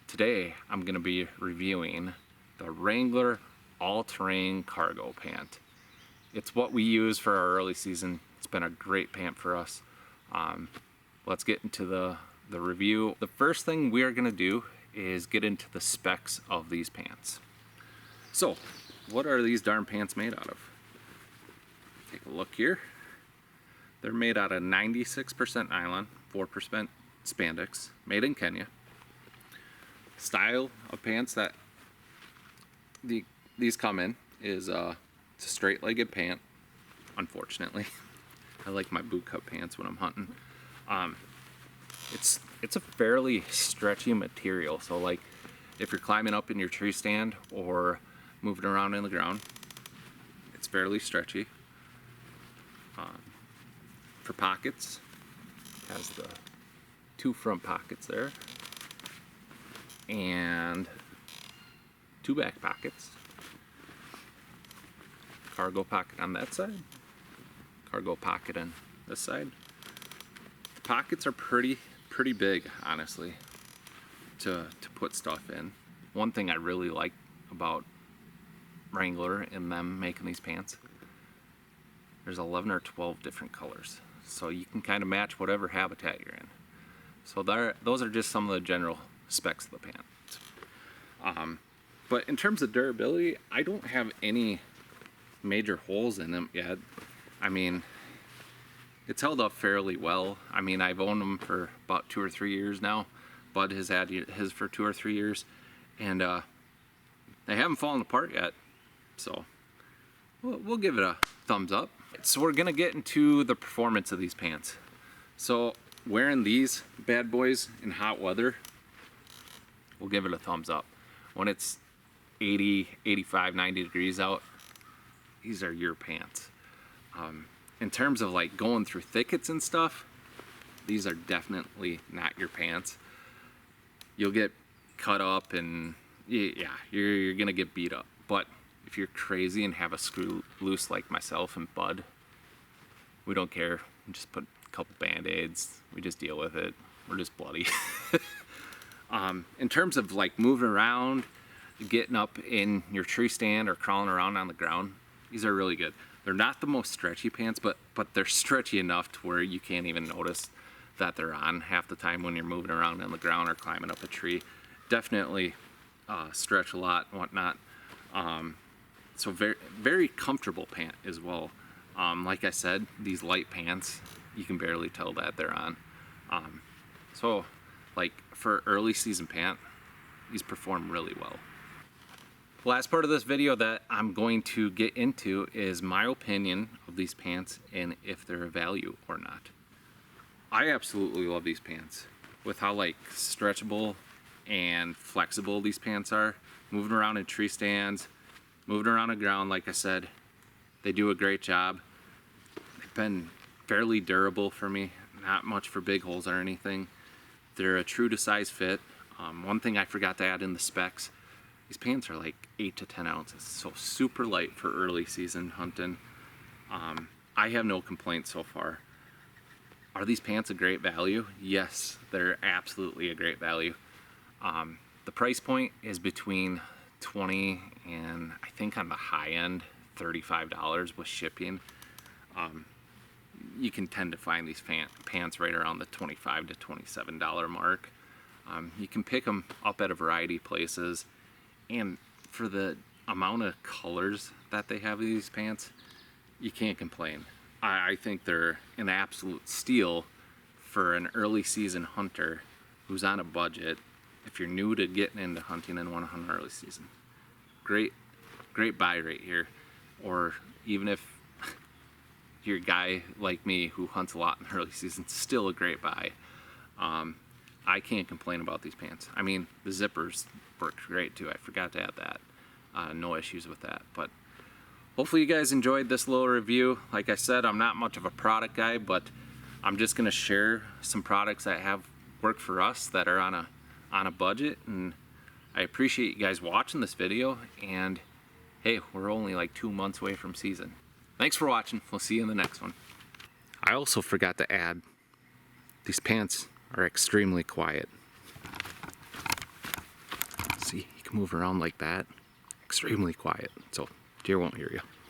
Today I'm going to be reviewing the Wrangler All Terrain Cargo Pant. It's what we use for our early season. It's been a great pant for us. Let's get into the review. The first thing we are going to do is get into the specs of these pants. So, what are these darn pants made out of? Take a look here. They're made out of 96% nylon, 4% spandex, made in Kenya. Style of pants that these come in is it's a straight-legged pant, unfortunately. I like my boot cut pants when I'm hunting. It's a fairly stretchy material, so like if you're climbing up in your tree stand or moving around in the ground, it's fairly stretchy. For pockets, it has the two front pockets there and two back pockets. Cargo pocket on that side, cargo pocket on this side. The pockets are pretty big, honestly, to put stuff in. One thing I really like about Wrangler and them making these pants, there's 11 or 12 different colors, so you can kind of match whatever habitat you're in. So those are just some of the general specs of the pant. But in terms of durability, I don't have any major holes in them yet. I mean, it's held up fairly well. I mean, I've owned them for about 2 or 3 years now. Bud has had his for 2 or 3 years, and they haven't fallen apart yet. So we'll give it a thumbs up. So we're gonna get into the performance of these pants. So wearing these bad boys in hot weather, we'll give it a thumbs up. When it's 80, 85, 90 degrees out, these are your pants. In terms of like going through thickets and stuff, these are definitely not your pants. You'll get cut up and yeah, you're gonna get beat up. But if you're crazy and have a screw loose like myself and Bud, we don't care. We just put a couple band-aids, we just deal with it. We're just bloody. In terms of like moving around, getting up in your tree stand or crawling around on the ground, these are really good. They're not the most stretchy pants, but they're stretchy enough to where you can't even notice that they're on half the time when you're moving around on the ground or climbing up a tree. Definitely stretch a lot and whatnot. So very comfortable pant as well. Like I said, these light pants, you can barely tell that they're on. So like for early season pant, these perform really well. The last part of this video that I'm going to get into is my opinion of these pants and if they're a value or not. I absolutely love these pants with how like stretchable and flexible these pants are. Moving around in tree stands, moving around the ground, like I said, they do a great job. They've been fairly durable for me, not much for big holes or anything. They're a true to size fit. One thing I forgot to add in the specs, these pants are like 8 to 10 ounces, so super light for early season hunting. I have no complaints so far. Are these pants a great value? Yes, they're absolutely a great value. The price point is between $20 and I think on the high end $35 with shipping. You can tend to find these pants right around the $25 to $27 mark. You can pick them up at a variety of places, and for the amount of colors that they have in these pants, you can't complain. I think they're an absolute steal for an early season hunter who's on a budget. If you're new to getting into hunting and want to hunt early season, great buy right here. Or even if you're a guy like me who hunts a lot in early season, still a great buy. I can't complain about these pants. I mean, the zippers work great too. I forgot to add that. No issues with that. But hopefully you guys enjoyed this little review. Like I said, I'm not much of a product guy, but I'm just gonna share some products that have worked for us that are on a budget. And I appreciate you guys watching this video. And hey, we're only like 2 months away from season. Thanks for watching. We'll see you in the next one. I also forgot to add, these pants are extremely quiet. can move around like that. Extremely quiet, so deer won't hear you.